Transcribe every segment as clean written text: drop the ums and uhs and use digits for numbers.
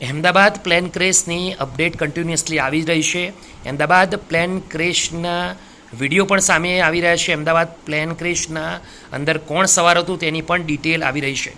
Ahmedabad plane ક્રેશની update continuously આવી રહી છે. અહેમદાબાદ પ્લેન ક્રેશના વિડીયો પણ સામે આવી રહ્યા છે. અમદાવાદ પ્લેન ક્રેશના અંદર કોણ સવાર હતું તેની પણ ડિટેલ આવી રહી છે.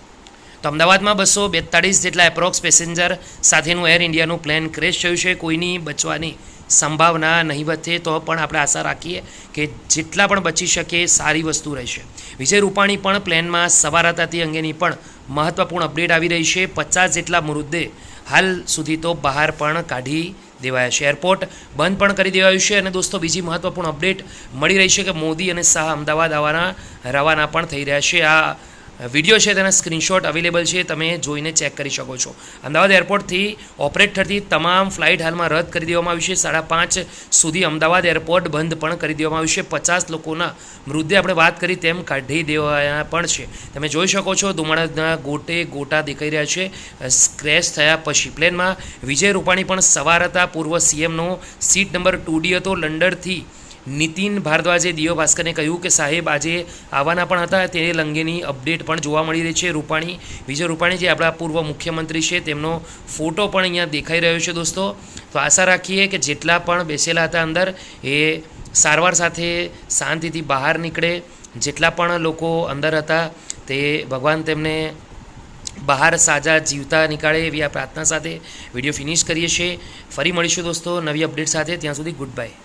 તો અમદાવાદમાં 242 જેટલા એપ્રોક્સ પેસેન્જર સાથેનું એર ઇન્ડિયાનું પ્લેન ક્રેશ થયું છે. કોઈની બચવાની સંભાવના નહીવત છે, તો પણ આપણે આશા રાખીએ કે જેટલા પણ બચી શકે સારી વસ્તુ રહેશે. વિજય રૂપાણી પણ પ્લેનમાં સવાર હતા તે અંગેની પણ મહત્વપૂર્ણ અપડેટ આવી રહી છે. 50 જેટલા મૃતદેહ હાલ સુધી તો બહાર પણ કાઢી દેવાયા છે. એરપોર્ટ બંધ પણ કરી દેવાયું છે. અને દોસ્તો, બીજી મહત્વપૂર્ણ અપડેટ મળી રહી છે કે મોદી અને શાહ અમદાવાદ રવાના પણ થઈ રહ્યા છે. આ વિડીયો છે તેના સ્ક્રીનશોટ અવેલેબલ છે, તમે જોઈને ચેક કરી શકો છો. અમદાવાદ એરપોર્ટથી ઓપરેટ થતી તમામ ફ્લાઇટ હાલમાં રદ કરી દેવામાં આવી છે. 5:30 સુધી અમદાવાદ એરપોર્ટ બંધ પણ કરી દેવામાં આવ્યું છે. 50 લોકોના મૃતદેહ આપણે વાત કરી તેમ કાઢી દેવાયા પણ છે. તમે જોઈ શકો છો ધુમાડાના ગોટા દેખાઈ રહ્યા છે ક્રેશ થયા પછી. પ્લેનમાં વિજય રૂપાણી પણ સવાર હતા. પૂર્વ સીએમનો સીટ નંબર 2D હતો. લંડનથી નીતિન ભારદ્વાજે દિયો ભાસ્કરને કહ્યું કે સાહેબ આજે આવવાના પણ હતા. તે અંગેની અપડેટ પણ જોવા મળી રહી છે. વિજય રૂપાણી જે આપણા પૂર્વ મુખ્યમંત્રી છે તેમનો ફોટો પણ અહીંયા દેખાઈ રહ્યો છે દોસ્તો. તો આશા રાખીએ કે જેટલા પણ બેસેલા હતા અંદર એ સારવાર સાથે શાંતિથી બહાર નીકળે. જેટલા પણ લોકો અંદર હતા તે ભગવાન તેમને બહાર સાજા જીવતા નીકાળે એવી આ પ્રાર્થના સાથે વિડીયો ફિનિશ કરીએ છીએ. ફરી મળીશું દોસ્તો નવી અપડેટ સાથે. ત્યાં સુધી ગુડ બાય.